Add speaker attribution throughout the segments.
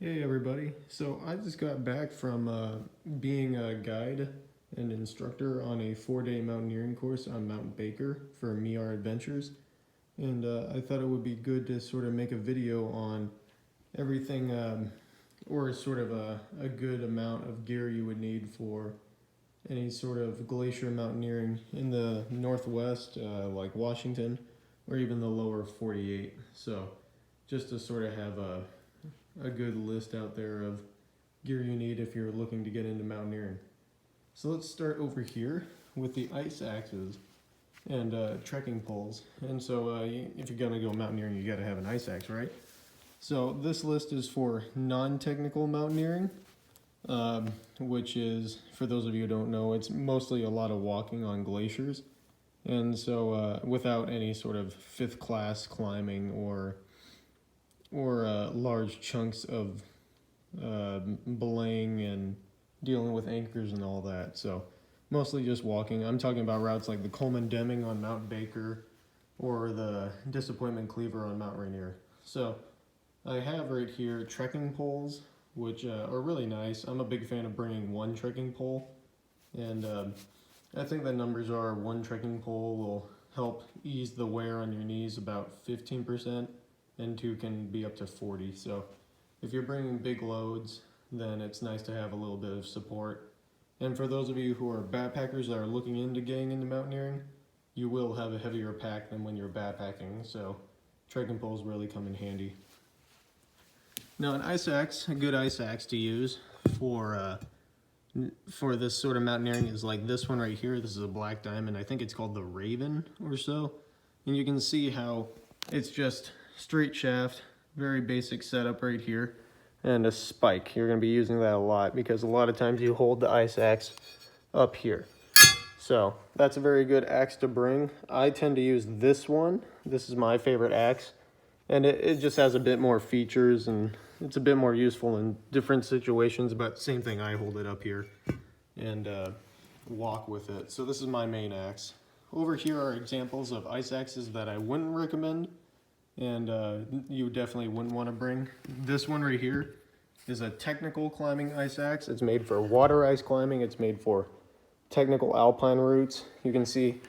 Speaker 1: Hey everybody, so I just got back from being a guide and instructor on a 4-day mountaineering course on Mount Baker for MER Adventures, and I thought it would be good to sort of make a video on everything or sort of a good amount of gear you would need for any sort of glacier mountaineering in the Northwest, like Washington, or even the lower 48. So just to sort of have a good list out there of gear you need if you're looking to get into mountaineering. So let's start over here with the ice axes and trekking poles. And so if you're gonna go mountaineering, you gotta have an ice axe, right? So this list is for non-technical mountaineering, which is, for those of you who don't know, it's mostly a lot of walking on glaciers. And so without any sort of fifth class climbing or large chunks of belaying and dealing with anchors and all that. So mostly just walking. I'm talking about routes like the Coleman Deming on Mount Baker or the Disappointment Cleaver on Mount Rainier. So I have right here trekking poles, which are really nice. I'm a big fan of bringing one trekking pole, and I think the numbers are one trekking pole will help ease the wear on your knees about 15%. And two can be up to 40. So if you're bringing big loads, then it's nice to have a little bit of support. And for those of you who are backpackers that are looking into getting into mountaineering, you will have a heavier pack than when you're backpacking, so trekking poles really come in handy. Now an ice axe, a good ice axe to use for this sort of mountaineering is like this one right here. This is a black diamond. I think it's called the Raven or so. And you can see how it's just straight shaft, very basic setup right here, and a spike. You're going to be using that a lot because a lot of times you hold the ice axe up here. So that's a very good axe to bring. I tend to use this one. This is my favorite axe, and it just has a bit more features and it's a bit more useful in different situations, but same thing, I hold it up here and walk with it. So this is my main axe. Over here are examples of ice axes that I wouldn't recommend and you definitely wouldn't want to bring. This one right here is a technical climbing ice axe. It's made for water ice climbing. It's made for technical alpine routes. You can see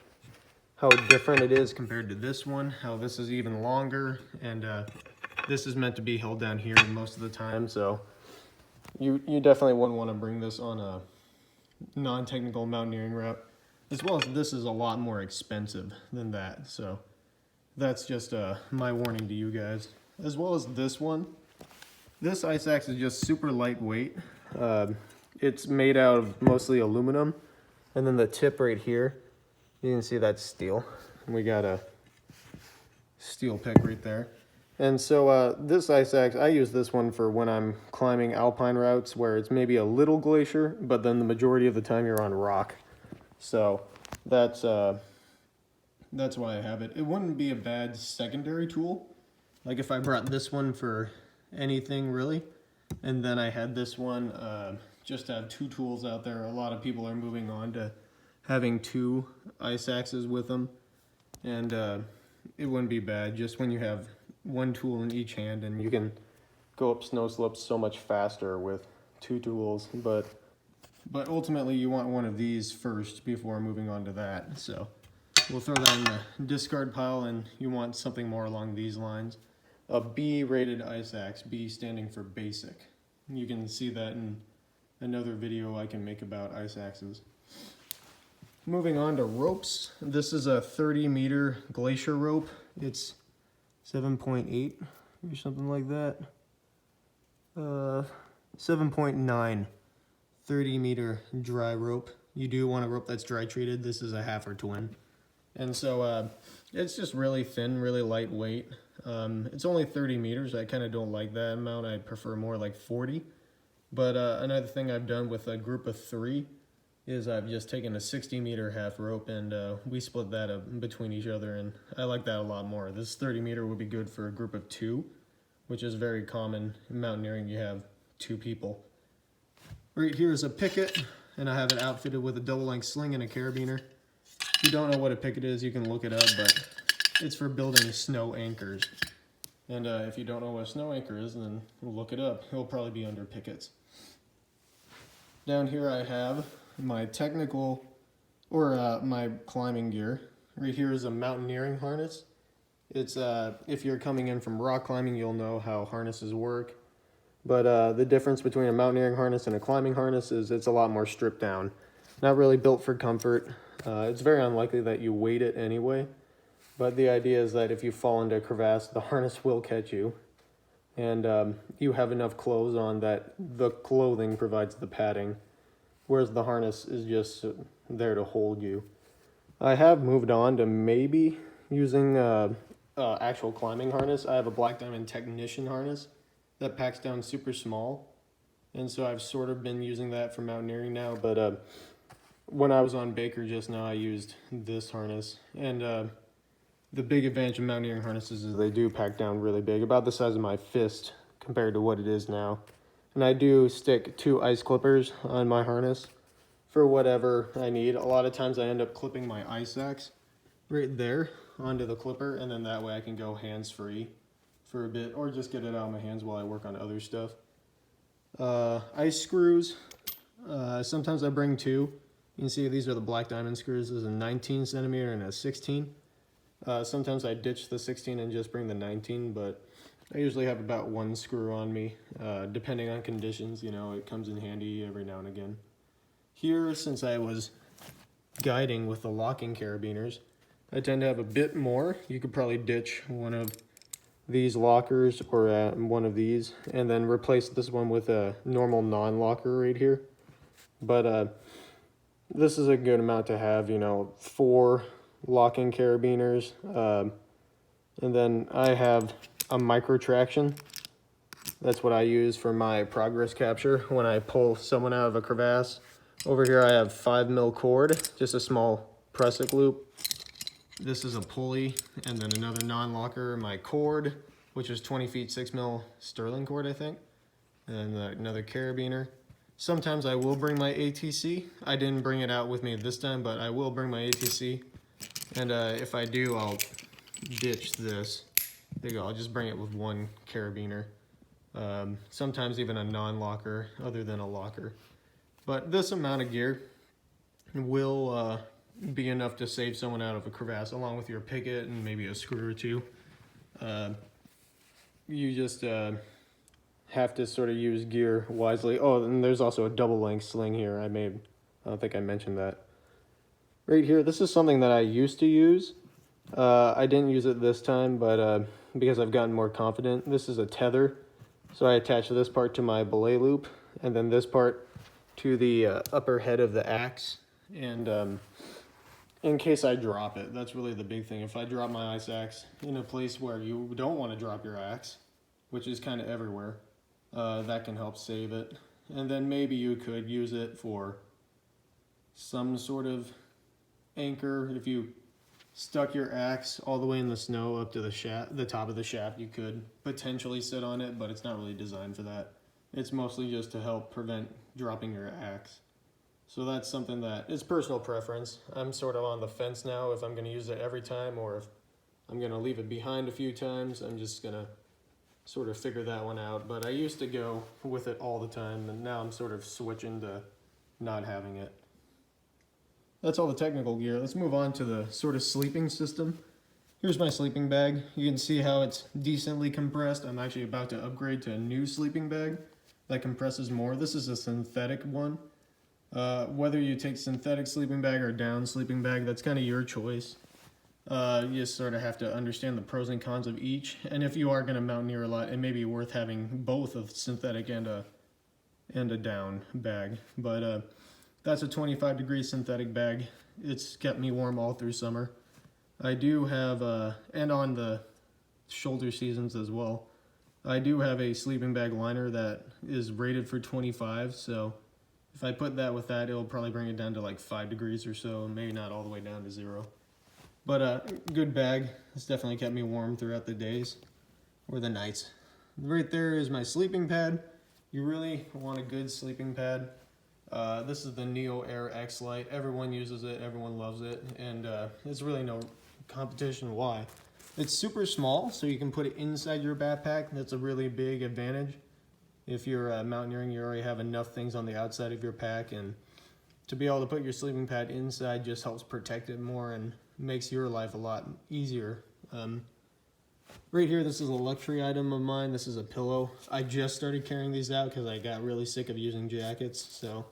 Speaker 1: how different it is compared to this one, how this is even longer, and this is meant to be held down here most of the time, so you definitely wouldn't want to bring this on a non-technical mountaineering route, as well as this is a lot more expensive than that, so that's just my warning to you guys. As well as this one. This ice axe is just super lightweight. It's made out of mostly aluminum. And then the tip right here, you can see that's steel. And we got a steel pick right there. And so this ice axe, I use this one for when I'm climbing alpine routes where it's maybe a little glacier, but then the majority of the time you're on rock. So that's why I have it. It wouldn't be a bad secondary tool. Like if I brought this one for anything really, and then I had this one just to have two tools out there. A lot of people are moving on to having two ice axes with them, and it wouldn't be bad just when you have one tool in each hand, and you can go up snow slopes so much faster with two tools. But ultimately you want one of these first before moving on to that. So we'll throw that in the discard pile, and you want something more along these lines. A B-rated ice axe, B standing for basic. You can see that in another video I can make about ice axes. Moving on to ropes. This is a 30-meter glacier rope. It's 7.8 or something like that. 7.9. 30-meter dry rope. You do want a rope that's dry treated. This is a half or twin. And so it's just really thin, really lightweight. It's only 30 meters. I kind of don't like that amount. I prefer more like 40. But another thing I've done with a group of 3 is I've just taken a 60-meter half rope and we split that up between each other, and I like that a lot more. This 30-meter would be good for a group of 2, which is very common in mountaineering. You have 2 people. Right here is a picket, and I have it outfitted with a double-length sling and a carabiner. If you don't know what a picket is, you can look it up, but it's for building snow anchors. And if you don't know what a snow anchor is, then look it up. It'll probably be under pickets. Down here I have my technical, or my climbing gear. Right here is a mountaineering harness. It's if you're coming in from rock climbing, you'll know how harnesses work. But the difference between a mountaineering harness and a climbing harness is it's a lot more stripped down. Not really built for comfort. It's very unlikely that you weight it anyway. But the idea is that if you fall into a crevasse, the harness will catch you. And you have enough clothes on that the clothing provides the padding, whereas the harness is just there to hold you. I have moved on to maybe using actual climbing harness. I have a Black Diamond Technician harness that packs down super small. And so I've sort of been using that for mountaineering now. But when I was on Baker just now, I used this harness. And the big advantage of mountaineering harnesses is they do pack down really big, about the size of my fist compared to what it is now. And I do stick 2 ice clippers on my harness for whatever I need. A lot of times I end up clipping my ice axe right there onto the clipper, and then that way I can go hands-free for a bit, or just get it out of my hands while I work on other stuff. Ice screws, sometimes I bring 2. You can see these are the Black Diamond screws. There's a 19 centimeter and a 16. Sometimes I ditch the 16 and just bring the 19, but I usually have about 1 screw on me, depending on conditions. You know, it comes in handy every now and again. Here, since I was guiding with the locking carabiners, I tend to have a bit more. You could probably ditch one of these lockers or one of these, and then replace this one with a normal non-locker right here. But this is a good amount to have, you know, 4 locking carabiners. And then I have a micro traction. That's what I use for my progress capture when I pull someone out of a crevasse. Over here I have 5mm cord, just a small press-it loop. This is a pulley, and then another non-locker, my cord, which is 20 feet 6mm sterling cord, I think, and another carabiner. Sometimes I will bring my ATC. I didn't bring it out with me this time, but I will bring my ATC. And if I do, I'll ditch this. There you go, I'll just bring it with 1 carabiner. Sometimes even a non-locker other than a locker. But this amount of gear will be enough to save someone out of a crevasse, along with your picket and maybe a screw or 2. You just have to sort of use gear wisely. Oh, and there's also a double length sling here. I don't think I mentioned that. Right here, this is something that I used to use. I didn't use it this time, but because I've gotten more confident. This is a tether. So I attach this part to my belay loop, and then this part to the upper head of the axe. And in case I drop it, that's really the big thing. If I drop my ice axe in a place where you don't want to drop your axe, which is kind of everywhere, that can help save it. And then maybe you could use it for some sort of anchor. If you stuck your axe all the way in the snow up to the top of the shaft, you could potentially sit on it, but it's not really designed for that. It's mostly just to help prevent dropping your axe. So that's something that is personal preference. I'm sort of on the fence now if I'm going to use it every time or if I'm going to leave it behind a few times. I'm just going to sort of figure that one out. But I used to go with it all the time, and now I'm sort of switching to not having it. That's all the technical gear. Let's move on to the sort of sleeping system. Here's my sleeping bag. You can see how it's decently compressed. I'm actually about to upgrade to a new sleeping bag that compresses more. This is a synthetic one. Whether you take synthetic sleeping bag or down sleeping bag, that's kind of your choice. You just sort of have to understand the pros and cons of each. And if you are going to mountaineer a lot, it may be worth having both a synthetic and a down bag. But that's a 25-degree synthetic bag. It's kept me warm all through summer. I do have, and on the shoulder seasons as well, I do have a sleeping bag liner that is rated for 25, so if I put that with that, it'll probably bring it down to like 5 degrees or so, maybe not all the way down to 0. But good bag. It's definitely kept me warm throughout the days or the nights. Right there is my sleeping pad. You really want a good sleeping pad. This is the Neo Air X Lite. Everyone uses it, everyone loves it, and it's really no competition. Why? It's super small, so you can put it inside your backpack. That's a really big advantage. If you're mountaineering, you already have enough things on the outside of your pack, and to be able to put your sleeping pad inside just helps protect it more and makes your life a lot easier. Right here, this is a luxury item of mine. This is a pillow. I just started carrying these out because I got really sick of using jackets, so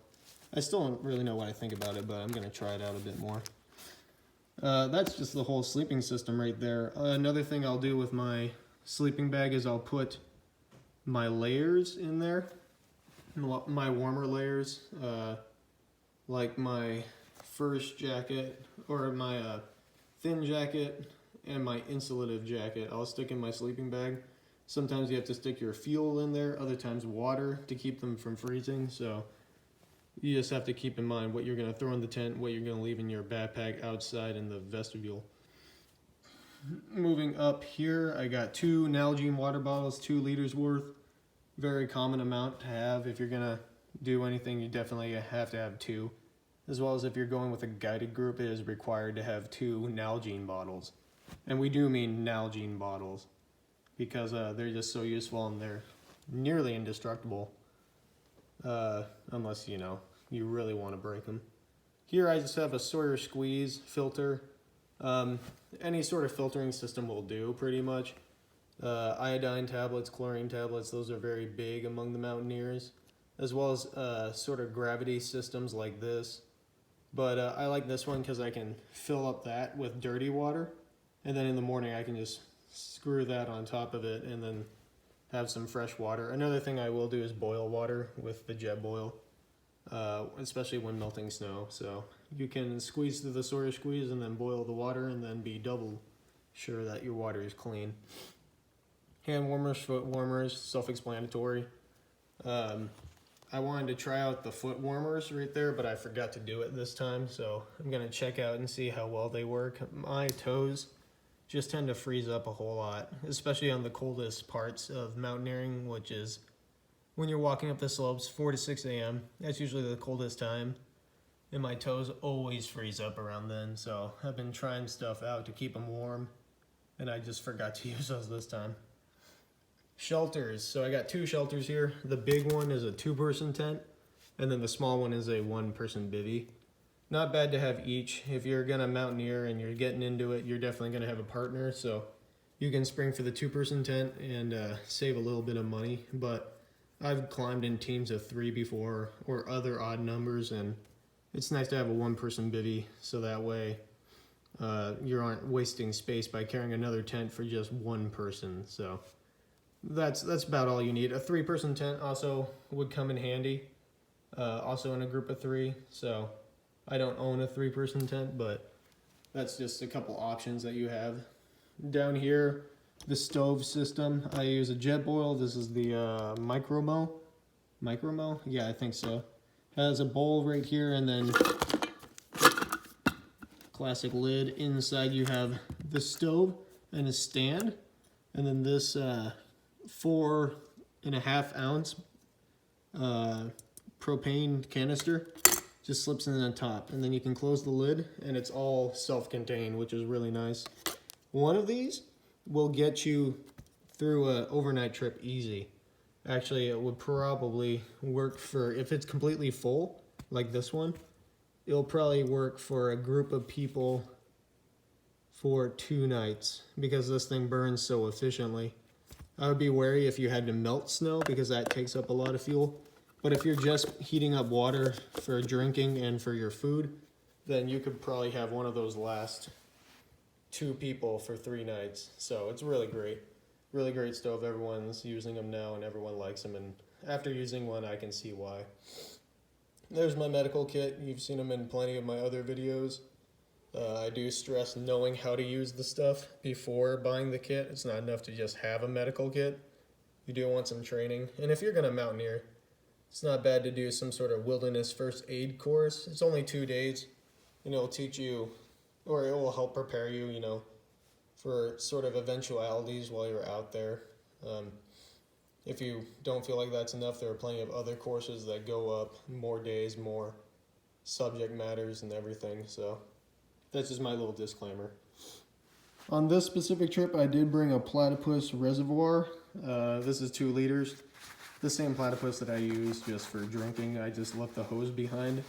Speaker 1: I still don't really know what I think about it, but I'm gonna try it out a bit more. That's just the whole sleeping system right there. Another thing I'll do with my sleeping bag is I'll put my layers in there, my warmer layers, like my first jacket or my thin jacket and my insulative jacket. I'll stick in my sleeping bag. Sometimes you have to stick your fuel in there, other times water to keep them from freezing. So you just have to keep in mind what you're going to throw in the tent, what you're going to leave in your backpack outside in the vestibule. Moving up here, I got 2 Nalgene water bottles, 2 liters worth. Very common amount to have. If you're going to do anything, you definitely have to have 2. As well as if you're going with a guided group, it is required to have 2 Nalgene bottles. And we do mean Nalgene bottles because they're just so useful and they're nearly indestructible. Unless, you know, you really want to break them. Here I just have a Sawyer squeeze filter. Any sort of filtering system will do pretty much. Iodine tablets, chlorine tablets, those are very big among the mountaineers. As well as sort of gravity systems like this. But I like this one because I can fill up that with dirty water. And then in the morning I can just screw that on top of it and then have some fresh water. Another thing I will do is boil water with the jet boil, especially when melting snow. So you can squeeze through the Sawyer squeeze and then boil the water and then be double sure that your water is clean. Hand warmers, foot warmers, self-explanatory. I wanted to try out the foot warmers right there, but I forgot to do it this time. So I'm gonna check out and see how well they work. My toes just tend to freeze up a whole lot, especially on the coldest parts of mountaineering, which is when you're walking up the slopes, 4 to 6 a.m. That's usually the coldest time, and my toes always freeze up around then, so I've been trying stuff out to keep them warm, and I just forgot to use those this time. Shelters, so I got 2 shelters here. The big one is a 2-person tent, and then the small one is a 1-person bivvy. Not bad to have each. If you're gonna mountaineer and you're getting into it, you're definitely gonna have a partner, so you can spring for the 2-person tent and save a little bit of money. But I've climbed in teams of 3 before, or other odd numbers, and it's nice to have a 1-person bivvy, so that way you aren't wasting space by carrying another tent for just 1 person. So that's about all you need. A 3-person tent also would come in handy, also in a group of 3. So I don't own a 3-person tent, but that's just a couple options that you have. Down here, the stove system, I use a jet boil. This is the Micromo. Micromo? Yeah, I think so. Has a bowl right here and then classic lid. Inside you have the stove and a stand, and then this 4.5 ounce propane canister just slips in the top, and then you can close the lid and it's all self-contained, which is really nice. One of these will get you through an overnight trip easy. Actually, it would probably work for, if it's completely full, like this one, it'll probably work for a group of people for 2 nights because this thing burns so efficiently. I would be wary if you had to melt snow because that takes up a lot of fuel. But if you're just heating up water for drinking and for your food, then you could probably have one of those last 2 people for 3 nights. So it's really great. Really great stove. Everyone's using them now and everyone likes them. And after using one, I can see why. There's my medical kit. You've seen them in plenty of my other videos. I do stress knowing how to use the stuff before buying the kit. It's not enough to just have a medical kit. You do want some training. And if you're going to mountaineer, it's not bad to do some sort of wilderness first aid course. It's only 2 days, and it'll teach you, or it will help prepare you, you know, for sort of eventualities while you're out there. If you don't feel like that's enough, there are plenty of other courses that go up, more days, more subject matters and everything. So that's just my little disclaimer. On this specific trip, I did bring a platypus reservoir. This is 2 liters. The same platypus that I use just for drinking. I just left the hose behind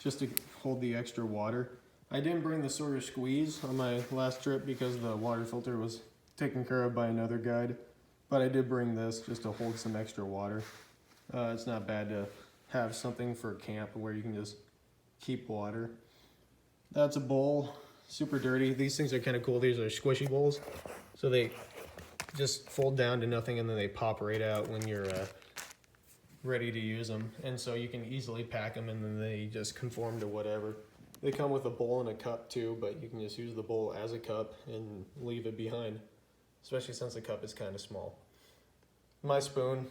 Speaker 1: just to hold the extra water. I didn't bring the Sawyer Squeeze on my last trip because the water filter was taken care of by another guide. But I did bring this just to hold some extra water. It's not bad to have something for camp where you can just keep water. That's a bowl, super dirty. These things are kind of cool. These are squishy bowls. So they just fold down to nothing and then they pop right out when you're ready to use them. And so you can easily pack them and then they just conform to whatever. They come with a bowl and a cup too, but you can just use the bowl as a cup and leave it behind, especially since the cup is kind of small. My spoon,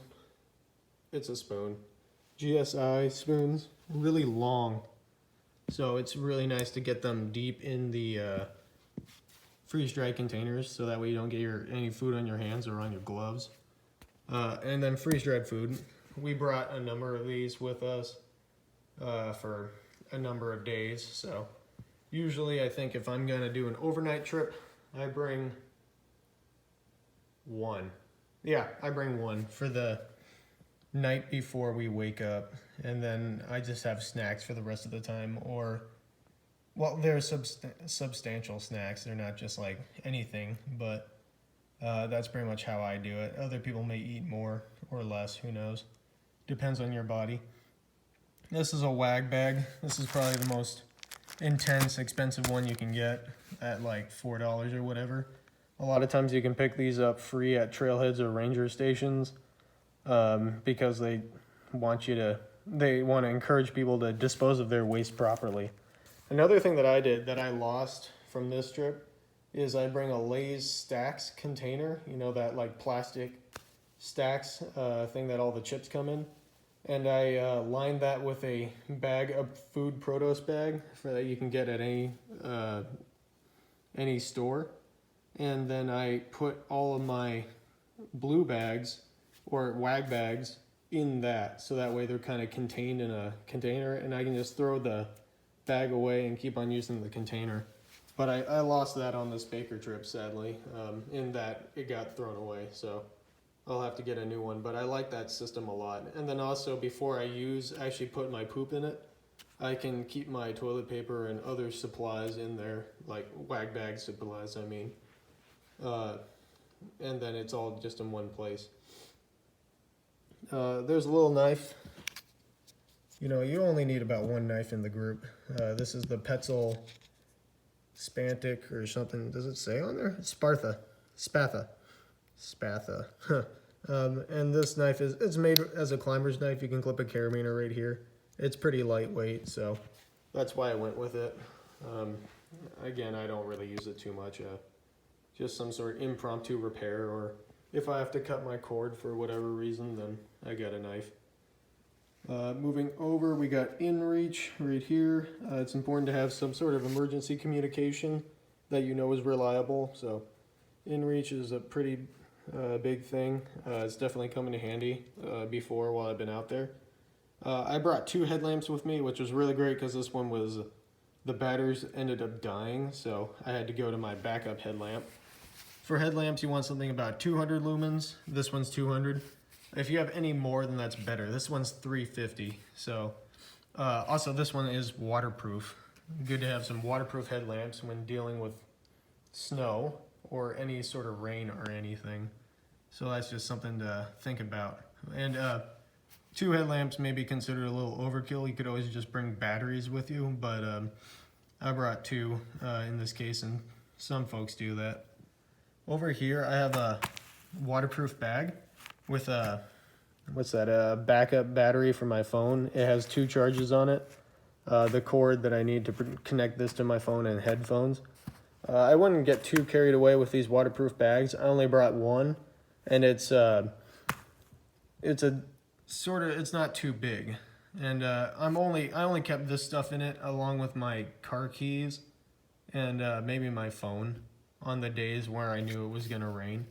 Speaker 1: it's a spoon. GSI spoons, really long. So it's really nice to get them deep in the freeze-dried containers so that way you don't get any food on your hands or on your gloves. And then freeze-dried food. We brought a number of these with us for a number of days. So usually I think if I'm gonna do an overnight trip, I bring one. Yeah, I bring one for the night before we wake up, and then I just have snacks for the rest of the time. Or, well, they're substantial snacks. They're not just like anything, but that's pretty much how I do it. Other people may eat more or less, who knows. Depends on your body. This is a Wag bag. This is probably the most intense, expensive one you can get at like $4 or whatever. A lot of times you can pick these up free at trailheads or ranger stations because they want to encourage people to dispose of their waste properly. Another thing that I did that I lost from this trip is I bring a Lay's Stacks container, you know, that like plastic stacks thing that all the chips come in. And I lined that with a bag, a food produce bag for that you can get at any store. And then I put all of my blue bags or Wag bags in that, so that way they're kind of contained in a container and I can just throw the bag away and keep on using the container. But I lost that on this Baker trip, sadly, in that it got thrown away, so I'll have to get a new one. But I like that system a lot. And then also, before I actually put my poop in it, I can keep my toilet paper and other supplies in there, like Wag bag supplies, I mean. And then it's all just in one place. There's a little knife. You know, you only need about one knife in the group. This is the Petzl Spantic or something. Does it say on there? Spatha. And this knife it's made as a climber's knife. You can clip a carabiner right here. It's pretty lightweight, so that's why I went with it. Again, I don't really use it too much. Just some sort of impromptu repair, or if I have to cut my cord for whatever reason, then I got a knife. Moving over, we got InReach right here. It's important to have some sort of emergency communication that you know is reliable. So InReach is a pretty big thing. It's definitely come in handy before while I've been out there. I brought 2 headlamps with me, which was really great because this one was, the batteries ended up dying, so I had to go to my backup headlamp. For headlamps, you want something about 200 lumens. This one's 200. If you have any more, then that's better. This one's 350. So, also this one is waterproof. Good to have some waterproof headlamps when dealing with snow or any sort of rain or anything. So that's just something to think about. And 2 headlamps may be considered a little overkill. You could always just bring batteries with you, but I brought 2 in this case, and some folks do that. Over here, I have a waterproof bag with a backup battery for my phone. It has 2 charges on it. The cord that I need to connect this to my phone and headphones. I wouldn't get too carried away with these waterproof bags. I only brought one, and it's not too big. And I only kept this stuff in it along with my car keys and maybe my phone on the days where I knew it was gonna rain.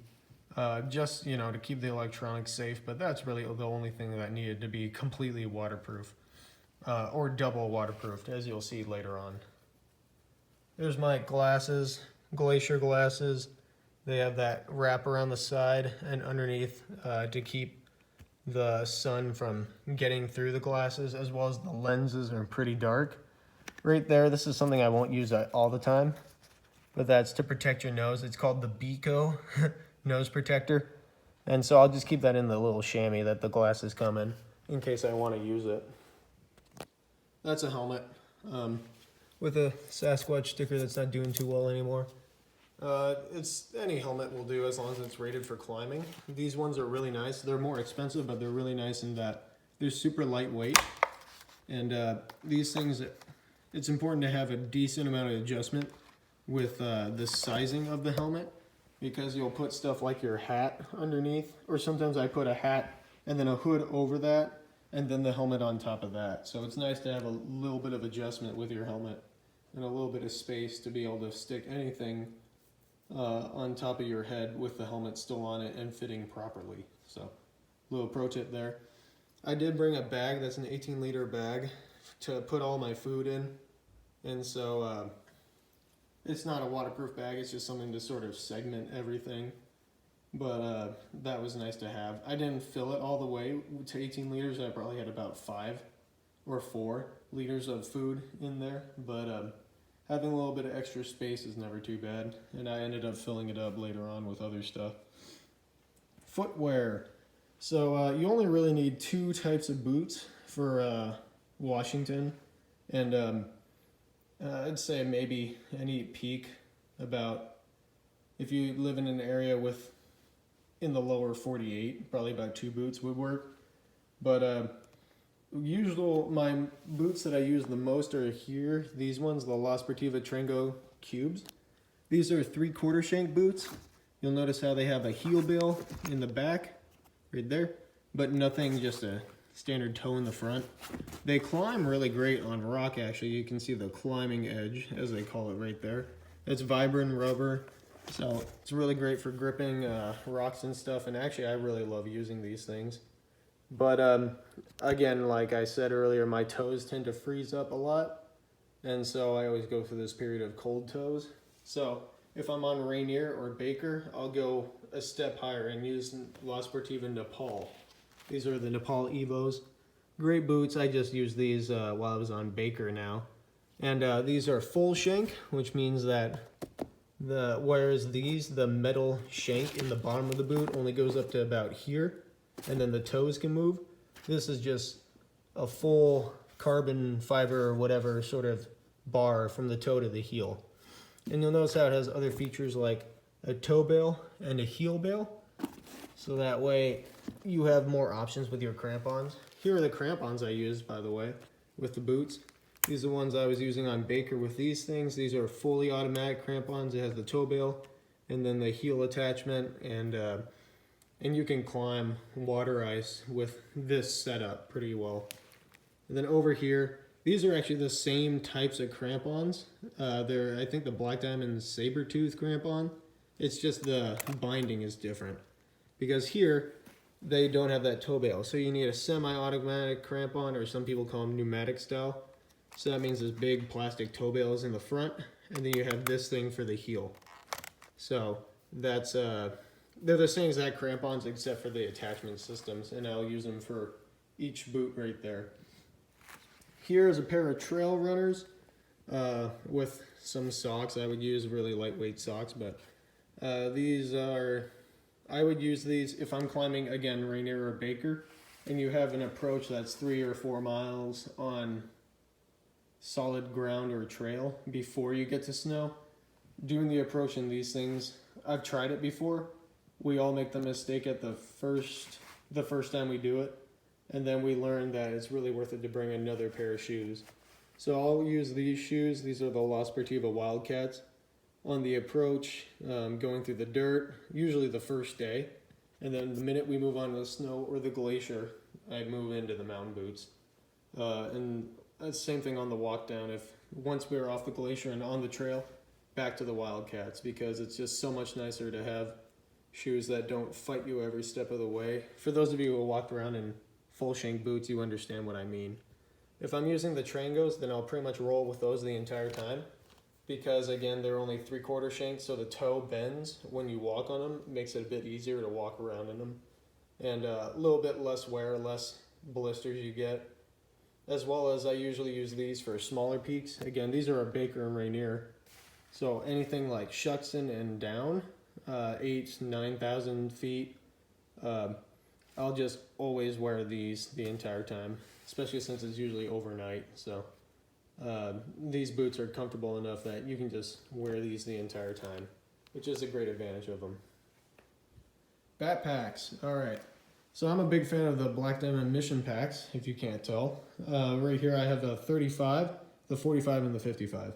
Speaker 1: Just, you know, to keep the electronics safe, but that's really the only thing that needed to be completely waterproof, or double waterproofed, as you'll see later on. There's my glasses, glacier glasses. They have that wrap around the side and underneath to keep the sun from getting through the glasses, as well as the lenses are pretty dark. Right there, this is something I won't use all the time, but that's to protect your nose. It's called the Bico nose protector. And so I'll just keep that in the little chamois that the glasses come in case I want to use it. That's a helmet with a Sasquatch sticker that's not doing too well anymore. It's any helmet will do as long as it's rated for climbing. These ones are really nice. They're more expensive, but they're really nice in that they're super lightweight. And these things, it's important to have a decent amount of adjustment with the sizing of the helmet, because you'll put stuff like your hat underneath, or sometimes I put a hat and then a hood over that, and then the helmet on top of that. So it's nice to have a little bit of adjustment with your helmet and a little bit of space to be able to stick anything on top of your head with the helmet still on it and fitting properly. So, little pro tip there. I did bring a bag that's an 18-liter bag to put all my food in, and so it's not a waterproof bag, it's just something to sort of segment everything. But that was nice to have. I didn't fill it all the way to 18 liters. I probably had about 5 or 4 liters of food in there, but having a little bit of extra space is never too bad, and I ended up filling it up later on with other stuff. Footwear. So you only really need 2 types of boots for Washington, and I'd say maybe any peak about, if you live in an area in the lower 48, probably about 2 boots would work. But my boots that I use the most are here. These ones, the La Sportiva Trengo Cubes. These are 3/4 shank boots. You'll notice how they have a heel bill in the back, right there, but nothing, just a standard toe in the front. They climb really great on rock, actually. You can see the climbing edge, as they call it, right there. It's vibram rubber, so it's really great for gripping rocks and stuff, and actually I really love using these things. But again, like I said earlier, my toes tend to freeze up a lot, and so I always go through this period of cold toes. So if I'm on Rainier or Baker, I'll go a step higher and use La Sportiva Nepal. These are the Nepal Evos. Great boots. I just used these while I was on Baker now. And these are full shank, which means that whereas the metal shank in the bottom of the boot only goes up to about here, and then the toes can move. This is just a full carbon fiber or whatever sort of bar from the toe to the heel. And you'll notice how it has other features like a toe bail and a heel bail. So that way you have more options with your crampons. Here are the crampons I used, by the way, with the boots. These are the ones I was using on Baker with these things. These are fully automatic crampons. It has the toe bail and then the heel attachment, and you can climb water ice with this setup pretty well. And then over here, these are actually the same types of crampons. They're, I think, the Black Diamond Sabertooth crampon. It's just the binding is different, because here they don't have that toe bail. So you need a semi-automatic crampon, or some people call them pneumatic style. So that means this big plastic toe bail is in the front, and then you have this thing for the heel. So that's they're the same exact crampons except for the attachment systems, and I'll use them for each boot right there. Here is a pair of trail runners with some socks. I would use really lightweight socks, but I would use these if I'm climbing, again, Rainier or Baker, and you have an approach that's 3 or 4 miles on solid ground or trail before you get to snow. Doing the approach in these things, I've tried it before. We all make the mistake at the first time we do it, and then we learn that it's really worth it to bring another pair of shoes. So I'll use these shoes. These are the La Sportiva Wildcats. On the approach, going through the dirt, usually the first day, and then the minute we move on to the snow or the glacier, I move into the mountain boots. And the same thing on the walk down. Once we're off the glacier and on the trail, back to the Wildcats, because it's just so much nicer to have shoes that don't fight you every step of the way. For those of you who walked around in full shank boots, you understand what I mean. If I'm using the Trangos, then I'll pretty much roll with those the entire time. because again they're only 3/4 shanks, so the toe bends when you walk on them. It makes it a bit easier to walk around in them, and a little bit less wear, less blisters you get. As well as I usually use these for smaller peaks. Again, these are a Baker and Rainier, so anything like Shuxton and down, 8,000 to 9,000 feet, I'll just always wear these the entire time, especially since it's usually overnight. So these boots are comfortable enough that you can just wear these the entire time, which is a great advantage of them. Backpacks. All right. So I'm a big fan of the Black Diamond Mission packs, if you can't tell. Right here I have a 35, the 45, and the 55.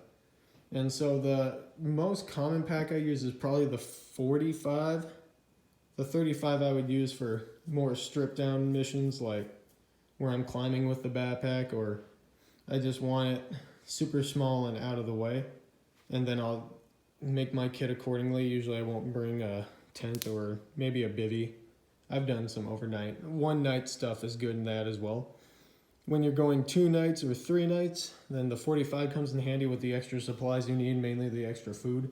Speaker 1: And so the most common pack I use is probably the 45. The 35 I would use for more stripped down missions, like where I'm climbing with the backpack, or I just want it super small and out of the way. And then I'll make my kit accordingly. Usually I won't bring a tent or maybe a bivvy. I've done some overnight. One night stuff is good in that as well. When you're going 2 nights or 3 nights, then the 45 comes in handy with the extra supplies you need, mainly the extra food,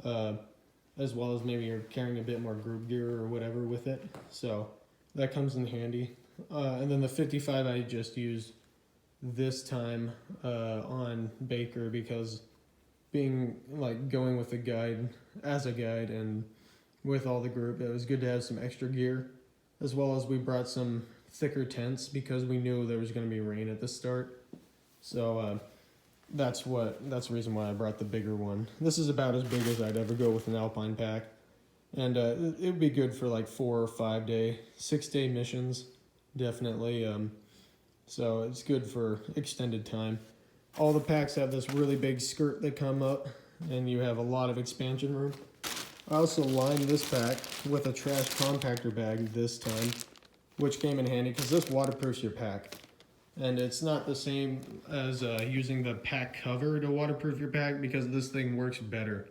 Speaker 1: as well as maybe you're carrying a bit more group gear or whatever with it. So that comes in handy. And then the 55 I just used this time on Baker, because being like going with a guide, as a guide, and with all the group, it was good to have some extra gear, as well as we brought some thicker tents because we knew there was going to be rain at the start. So that's the reason why I brought the bigger one. This is about as big as I'd ever go with an alpine pack, and it would be good for like 4 or 5 day, 6-day missions, definitely. So it's good for extended time. All the packs have this really big skirt that come up, and you have a lot of expansion room. I also lined this pack with a trash compactor bag this time, which came in handy because this waterproofs your pack. And it's not the same as using the pack cover to waterproof your pack, because this thing works better.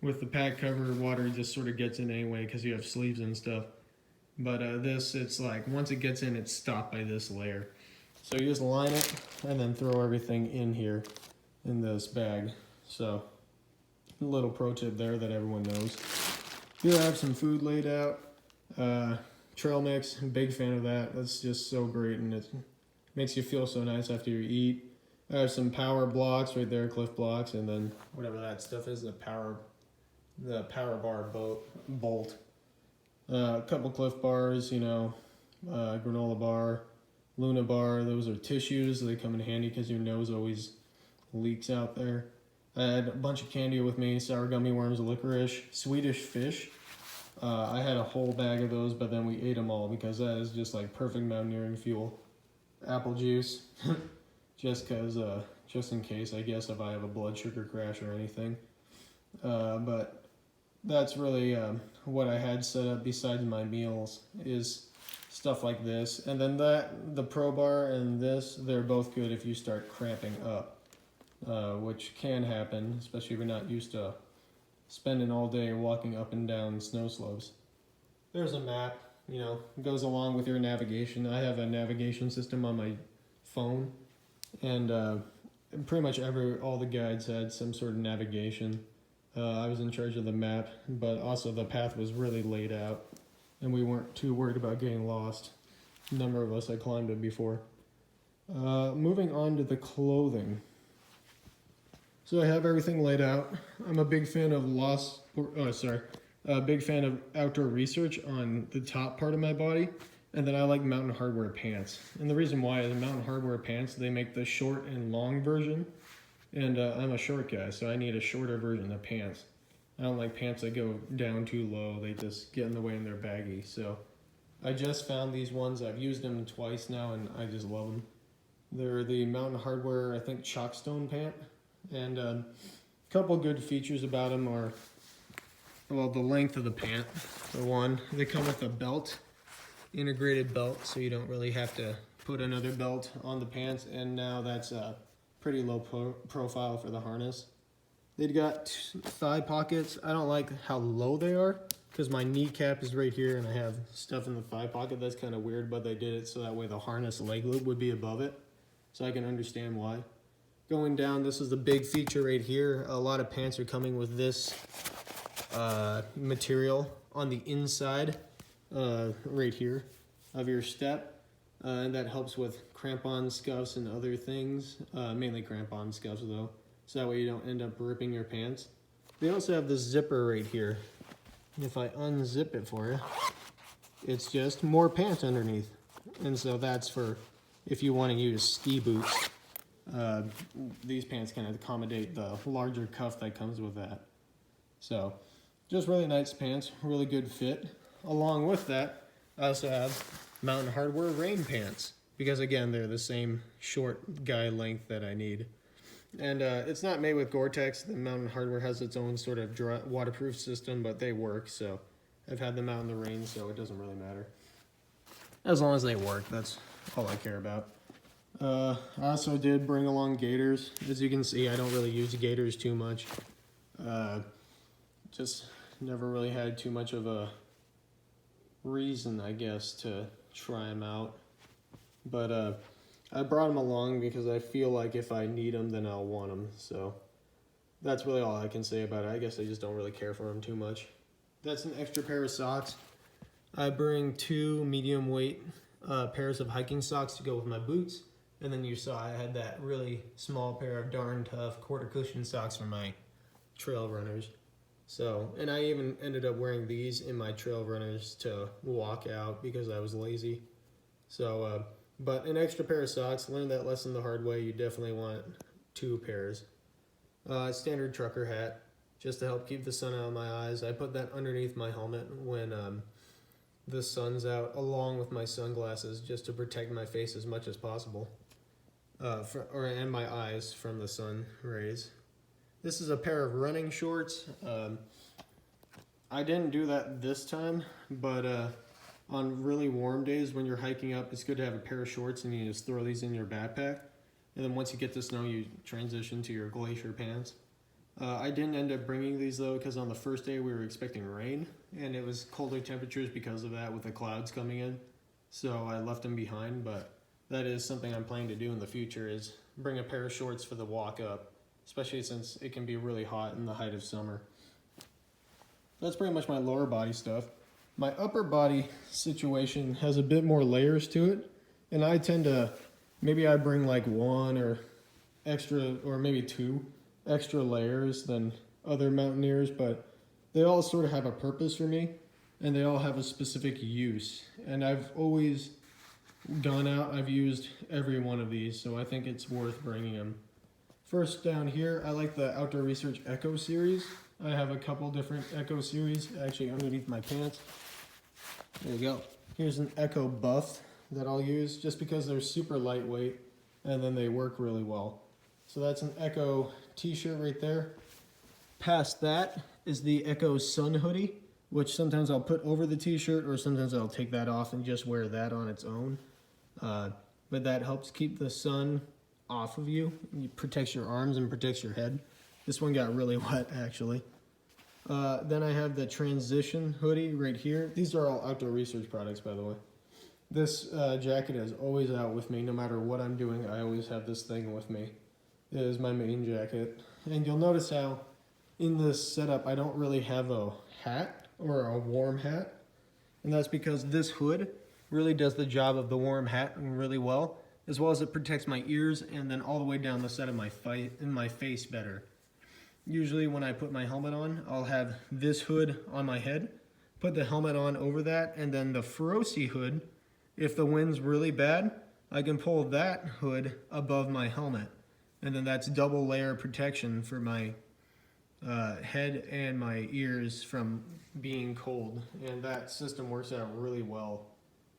Speaker 1: With the pack cover, water just sort of gets in anyway because you have sleeves and stuff. But this, it's like once it gets in, it's stopped by this layer. So you just line it and then throw everything in here in this bag. So a little pro tip there that everyone knows. Here I have some food laid out. Trail mix, big fan of that. That's just so great, and it makes you feel so nice after you eat. I have some power blocks right there, cliff blocks, and then whatever that stuff is, the power bar bolt. A couple cliff bars, granola bar, Luna bar. Those are tissues. They come in handy because your nose always leaks out there. I had a bunch of candy with me, sour gummy worms, licorice, Swedish fish. I had a whole bag of those, but then we ate them all because that is just like perfect mountaineering fuel. Apple juice, just in case, I guess, if I have a blood sugar crash or anything. But that's really what I had set up besides my meals, is stuff like this. And then the Pro Bar and this, they're both good if you start cramping up. Which can happen, especially if you're not used to spending all day walking up and down snow slopes. There's a map, goes along with your navigation. I have a navigation system on my phone, and pretty much all the guides had some sort of navigation. I was in charge of the map, but also the path was really laid out, and we weren't too worried about getting lost. A number of us had climbed it before. Moving on to the clothing. So I have everything laid out. I'm a big fan of big fan of outdoor research on the top part of my body, and then I like Mountain Hardwear pants. And the reason why is Mountain Hardwear pants, they make the short and long version, and I'm a short guy, so I need a shorter version of pants. I don't like pants that go down too low. They just get in the way and they're baggy. So I just found these ones. I've used them twice now, and I just love them. They're the Mountain Hardwear, I think, Chalkstone pant. And a couple good features about them are, well, the length of the pant. For one, they come with a belt, integrated belt, so you don't really have to put another belt on the pants. And now that's a pretty low profile for the harness. They've got thigh pockets. I don't like how low they are because my kneecap is right here and I have stuff in the thigh pocket. That's kind of weird, but they did it so that way the harness leg loop would be above it, so I can understand why. Going down, this is the big feature right here. A lot of pants are coming with this material on the inside, right here, of your step. And that helps with crampon scuffs and other things, mainly crampon scuffs though, so that way you don't end up ripping your pants. They also have this zipper right here. If I unzip it for you, it's just more pants underneath. And so that's for if you want to use ski boots. These pants can accommodate the larger cuff that comes with that. So just really nice pants, really good fit. Along with that, I also have Mountain Hardwear rain pants, because again, they're the same short guy length that I need. And it's not made with Gore-Tex. The Mountain Hardwear has its own sort of waterproof system, but they work, so I've had them out in the rain, so it doesn't really matter. As long as they work, that's all I care about. I also did bring along gaiters. As you can see, I don't really use gaiters too much. Just never really had too much of a reason, I guess, to try them out. But I brought them along because I feel like if I need them, then I'll want them. So that's really all I can say about it. I guess I just don't really care for them too much. That's an extra pair of socks. I bring 2 medium weight pairs of hiking socks to go with my boots. And then you saw I had that really small pair of darn tough quarter cushion socks for my trail runners. So, and I even ended up wearing these in my trail runners to walk out because I was lazy. So, but an extra pair of socks, learned that lesson the hard way. You definitely want 2 pairs. Standard trucker hat, just to help keep the sun out of my eyes. I put that underneath my helmet when the sun's out, along with my sunglasses, just to protect my face as much as possible. And my eyes from the sun rays. This is a pair of running shorts. I didn't do that this time, but on really warm days when you're hiking up, it's good to have a pair of shorts and you just throw these in your backpack. And then once you get to snow, you transition to your glacier pants. I didn't end up bringing these though, because on the first day we were expecting rain, and it was colder temperatures because of that with the clouds coming in. So I left them behind, but that is something I'm planning to do in the future, is bring a pair of shorts for the walk up, especially since it can be really hot in the height of summer. That's pretty much my lower body stuff. My upper body situation has a bit more layers to it, and I tend to, maybe I bring like 1 or extra, or maybe 2 extra layers than other mountaineers, but they all sort of have a purpose for me, and they all have a specific use. And I've always gone out, I've used every one of these, so I think it's worth bringing them. First down here, I like the Outdoor Research Echo series. I have a couple different Echo series actually underneath my pants. There you go. Here's an Echo Buff that I'll use just because they're super lightweight and then they work really well. So that's an Echo t-shirt right there. Past that is the Echo Sun hoodie, which sometimes I'll put over the t-shirt or sometimes I'll take that off and just wear that on its own. But that helps keep the sun off of you. It protects your arms and protects your head. This one got really wet actually. Then I have the Transition hoodie right here. These are all Outdoor Research products, by the way. This jacket is always out with me. No matter what I'm doing, I always have this thing with me. It is my main jacket. And you'll notice how in this setup I don't really have a hat or a warm hat. And that's because this hood really does the job of the warm hat really well as it protects my ears and then all the way down the side of my face better. Usually when I put my helmet on, I'll have this hood on my head, put the helmet on over that, and then the Feroci hood, if the wind's really bad, I can pull that hood above my helmet. And then that's double layer protection for my head and my ears from being cold. And that system works out really well.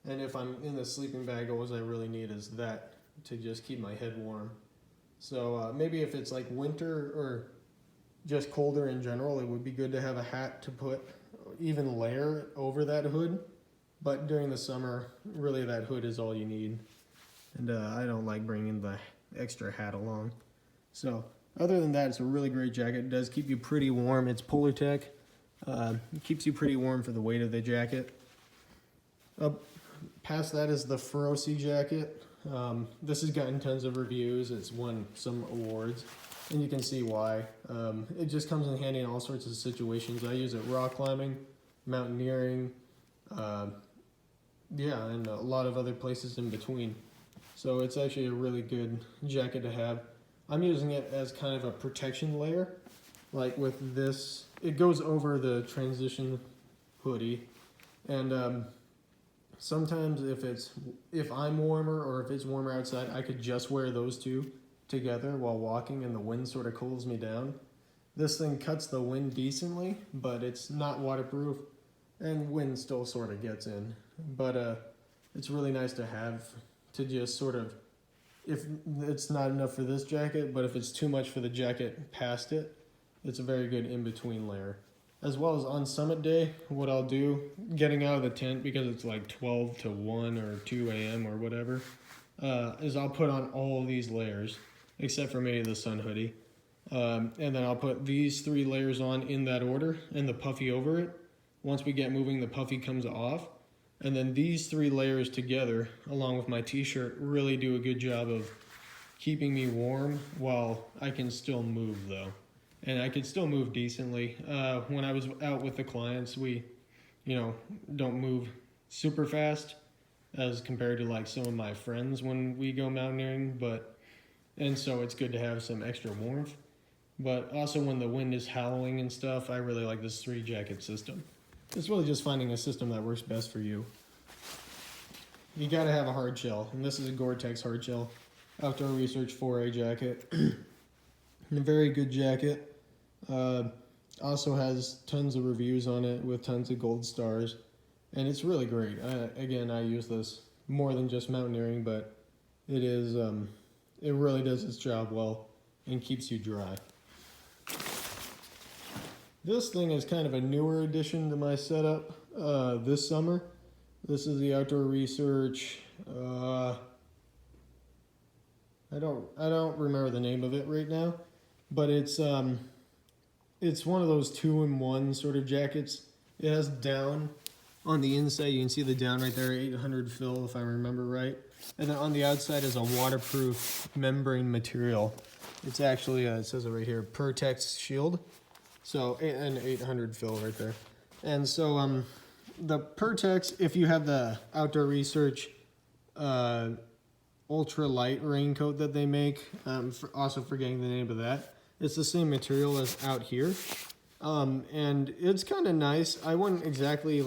Speaker 1: And if I'm in the sleeping bag, all I really need is that to just keep my head warm. So maybe if it's like winter or just colder in general, it would be good to have a hat to put even layer over that hood. But during the summer, really that hood is all you need. And I don't like bringing the extra hat along. So other than that, it's a really great jacket. It does keep you pretty warm. It's Polartec. It keeps you pretty warm for the weight of the jacket. Past that is the Feroci jacket. This has gotten tons of reviews. It's won some awards, and you can see why. It just comes in handy in all sorts of situations. I use it rock climbing, mountaineering, yeah, and a lot of other places in between. So it's actually a really good jacket to have. I'm using it as kind of a protection layer. Like with this, it goes over the transition hoodie, and sometimes if I'm warmer or if it's warmer outside, I could just wear those two together while walking, and the wind sort of cools me down. This thing cuts the wind decently, but it's not waterproof, and wind still sort of gets in. But it's really nice to have to just sort of, if it's not enough for this jacket, but if it's too much for the jacket past it, it's a very good in-between layer. As well as on summit day, what I'll do, getting out of the tent because it's like 12 to 1 or 2 a.m. or whatever, is I'll put on all these layers, except for maybe the sun hoodie. And then I'll put these 3 layers on in that order, and the puffy over it. Once we get moving, the puffy comes off. And then these 3 layers together, along with my t-shirt, really do a good job of keeping me warm while I can still move though. And I could still move decently. When I was out with the clients, we, don't move super fast as compared to like some of my friends when we go mountaineering, and so it's good to have some extra warmth. But also when the wind is howling and stuff, I really like this 3 jacket system. It's really just finding a system that works best for you. You gotta have a hard shell, and this is a Gore-Tex hard shell Outdoor Research 4A jacket. A very good jacket. Also has tons of reviews on it with tons of gold stars, and it's really great. Again, I use this more than just mountaineering, but it really does its job well and keeps you dry. This thing is kind of a newer addition to my setup this summer. This is the Outdoor Research. I don't remember the name of it right now, but it's one of those 2-in-1 sort of jackets. It has down on the inside. You can see the down right there, 800 fill if I remember right. And then on the outside is a waterproof membrane material. It's actually, it says it right here, Pertex Shield. So, an 800 fill right there. And so, the Pertex, if you have the Outdoor Research ultra light raincoat that they make, also forgetting the name of that, it's the same material as out here. And it's kind of nice. I wouldn't exactly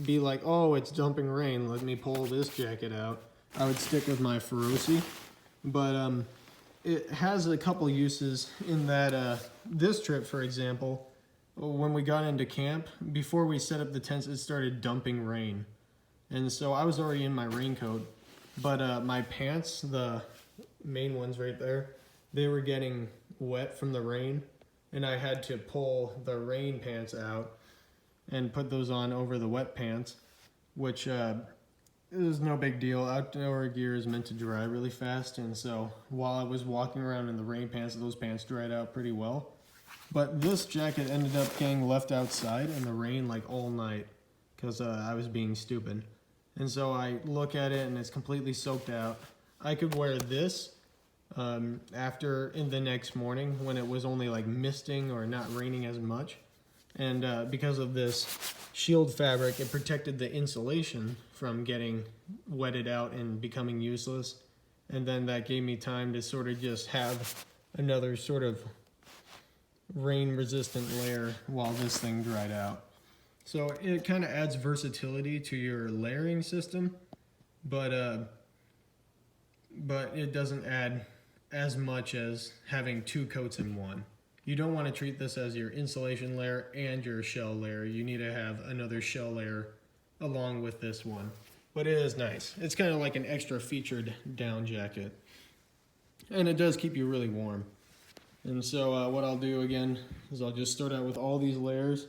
Speaker 1: be like, oh, it's dumping rain, let me pull this jacket out. I would stick with my Feroci. But it has a couple uses in that this trip, for example, when we got into camp, before we set up the tents, it started dumping rain. And so I was already in my raincoat, but my pants, the main ones right there, they were getting wet from the rain, and I had to pull the rain pants out and put those on over the wet pants, which is no big deal. Outdoor gear is meant to dry really fast, and so while I was walking around in the rain pants, those pants dried out pretty well. But this jacket ended up getting left outside in the rain all night because I was being stupid. And so I look at it and it's completely soaked out. I could wear this after in the next morning when it was only misting or not raining as much. And because of this shield fabric, it protected the insulation from getting wetted out and becoming useless. And then that gave me time to sort of just have another sort of rain-resistant layer while this thing dried out. So it kind of adds versatility to your layering system, but it doesn't add as much as having 2 coats in one. You don't want to treat this as your insulation layer and your shell layer. You need to have another shell layer along with this one. But it is nice. It's kind of like an extra featured down jacket. And it does keep you really warm. And so what I'll do again is I'll just start out with all these layers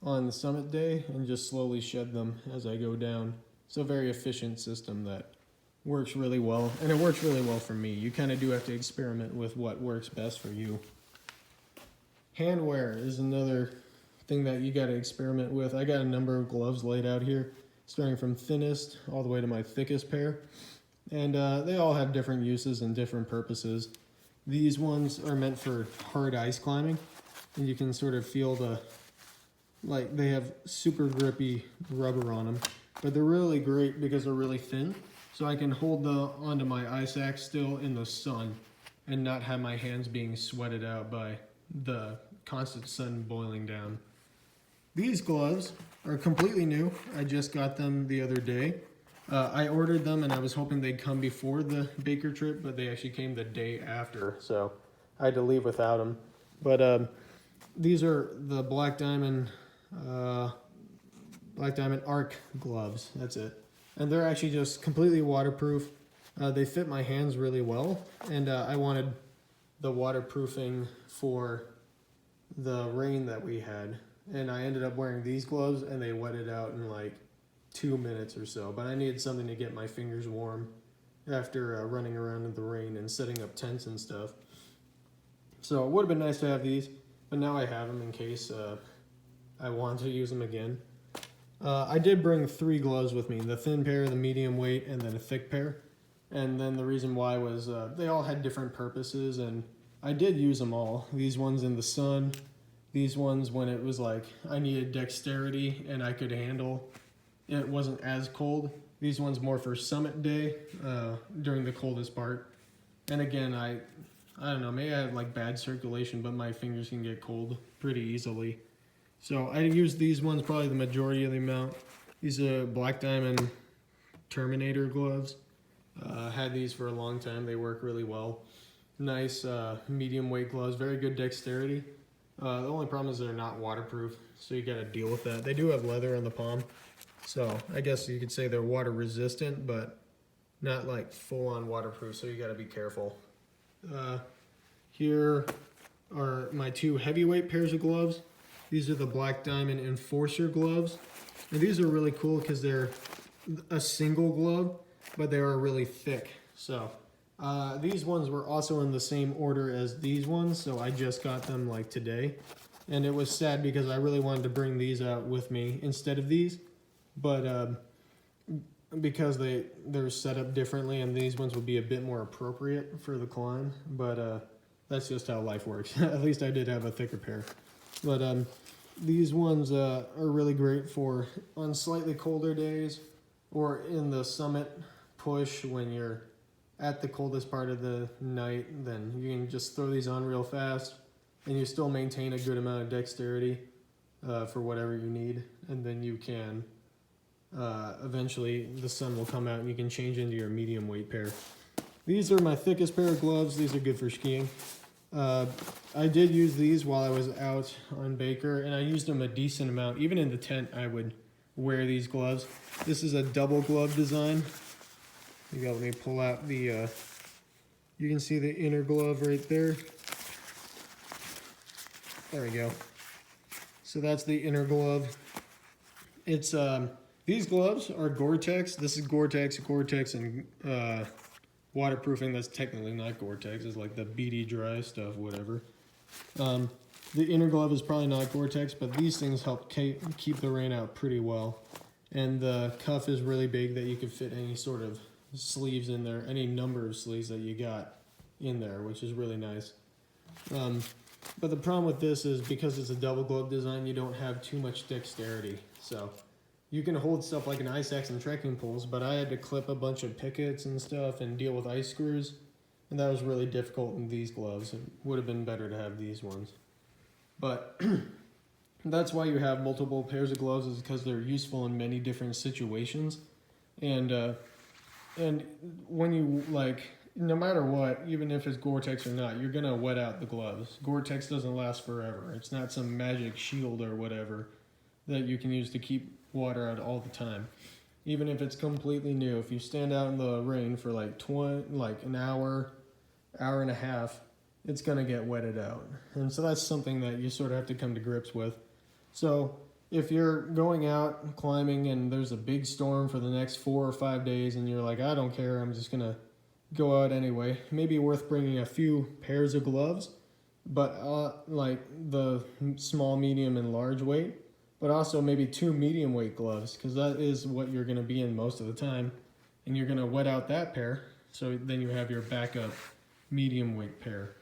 Speaker 1: on the summit day and just slowly shed them as I go down. It's a very efficient system that works really well, and it works really well for me. You kind of do have to experiment with what works best for you. Hand wear is another thing that you got to experiment with. I got a number of gloves laid out here, starting from thinnest all the way to my thickest pair. And they all have different uses and different purposes. These ones are meant for hard ice climbing, and you can sort of feel like they have super grippy rubber on them, but they're really great because they're really thin, so I can hold onto my ice axe still in the sun and not have my hands being sweated out by the constant sun boiling down. These gloves are completely new. I just got them the other day. I ordered them and I was hoping they'd come before the Baker trip, but they actually came the day after, so I had to leave without them. But these are the Black Diamond Arc gloves. That's it, and they're actually just completely waterproof. They fit my hands really well, and I wanted the waterproofing for the rain that we had, and I ended up wearing these gloves, and they wetted out in like 2 minutes or so, but I needed something to get my fingers warm after running around in the rain and setting up tents and stuff. So it would have been nice to have these, but now I have them in case I want to use them again. I did bring 3 gloves with me, the thin pair, the medium weight, and then a thick pair. And then the reason why was they all had different purposes, and I did use them all. These ones in the sun, these ones when it was like I needed dexterity and I could handle it wasn't as cold. These ones more for summit day during the coldest part. And again, I don't know, maybe I have like bad circulation, but my fingers can get cold pretty easily. So I use these ones probably the majority of the amount. These are Black Diamond Terminator gloves. Had these for a long time. They work really well. Nice medium weight gloves, very good dexterity. The only problem is they're not waterproof, so you gotta deal with that. They do have leather on the palm, so I guess you could say they're water resistant, but not like full on waterproof, so you gotta be careful. Here are my 2 heavyweight pairs of gloves. These are the Black Diamond Enforcer gloves. And these are really cool because they're a single glove, but they are really thick. So these ones were also in the same order as these ones, so I just got them like today. And it was sad because I really wanted to bring these out with me instead of these, but because they're set up differently, and these ones would be a bit more appropriate for the climb, but that's just how life works. At least I did have a thicker pair. But these ones are really great for on slightly colder days or in the summit push when you're at the coldest part of the night. Then you can just throw these on real fast and you still maintain a good amount of dexterity for whatever you need. And then you can eventually the sun will come out and you can change into your medium weight pair. These are my thickest pair of gloves. These are good for skiing. I did use these while I was out on Baker, and I used them a decent amount. Even in the tent, I would wear these gloves. This is a double glove design. Maybe let me pull out the, you can see the inner glove right there. There we go. So that's the inner glove. It's, these gloves are Gore-Tex. This is Gore-Tex, and waterproofing. That's technically not Gore-Tex. It's like the BD dry stuff, whatever. The inner glove is probably not Gore-Tex, but these things help keep the rain out pretty well. And the cuff is really big that you can fit any sort of sleeves in there, any number of sleeves that you got in there, which is really nice. But the problem with this is because it's a double glove design, you don't have too much dexterity. So you can hold stuff like an ice axe and trekking poles, but I had to clip a bunch of pickets and stuff and deal with ice screws, and that was really difficult in these gloves. It would have been better to have these ones. But that's why you have multiple pairs of gloves, is because they're useful in many different situations. And when you, like, no matter what, even if it's Gore-Tex or not, you're gonna wet out the gloves. Gore-Tex doesn't last forever. It's not some magic shield or whatever that you can use to keep water out all the time. Even if it's completely new, if you stand out in the rain for like an hour and a half, it's gonna get wetted out. And so that's something that you sort of have to come to grips with. So if you're going out climbing and there's a big storm for the next 4 or 5 days and you're like, I don't care, I'm just gonna go out anyway, maybe worth bringing a few pairs of gloves, but like the small, medium, and large weight, but also maybe 2 medium weight gloves, because that is what you're going to be in most of the time. and you're gonna wet out that pair, so then you have your backup medium weight pair.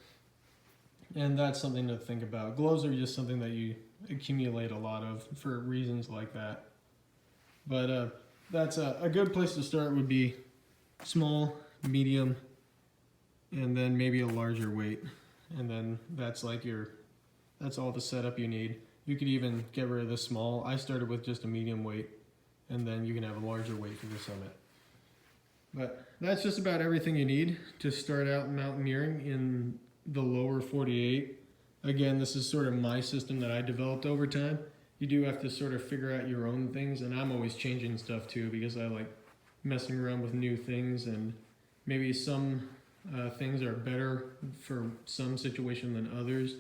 Speaker 1: And that's something to think about. Gloves are just something that you accumulate a lot of for reasons like that. But that's a good place to start would be small, medium, and then maybe a larger weight. And then that's like that's all the setup you need. You could even get rid of the small. I started with just a medium weight, and then you can have a larger weight for the summit. But that's just about everything you need to start out mountaineering in the lower 48. Again, this is sort of my system that I developed over time. You do have to sort of figure out your own things, and I'm always changing stuff too because I like messing around with new things, and maybe some things are better for some situation than others,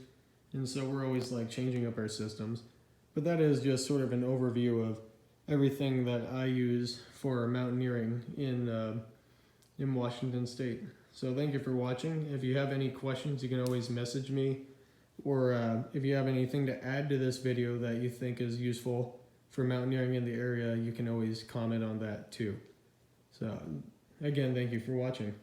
Speaker 1: and so we're always like changing up our systems. But that is just sort of an overview of everything that I use for mountaineering in Washington State. So thank you for watching. If you have any questions, you can always message me, or if you have anything to add to this video that you think is useful for mountaineering in the area, you can always comment on that too. So again, thank you for watching.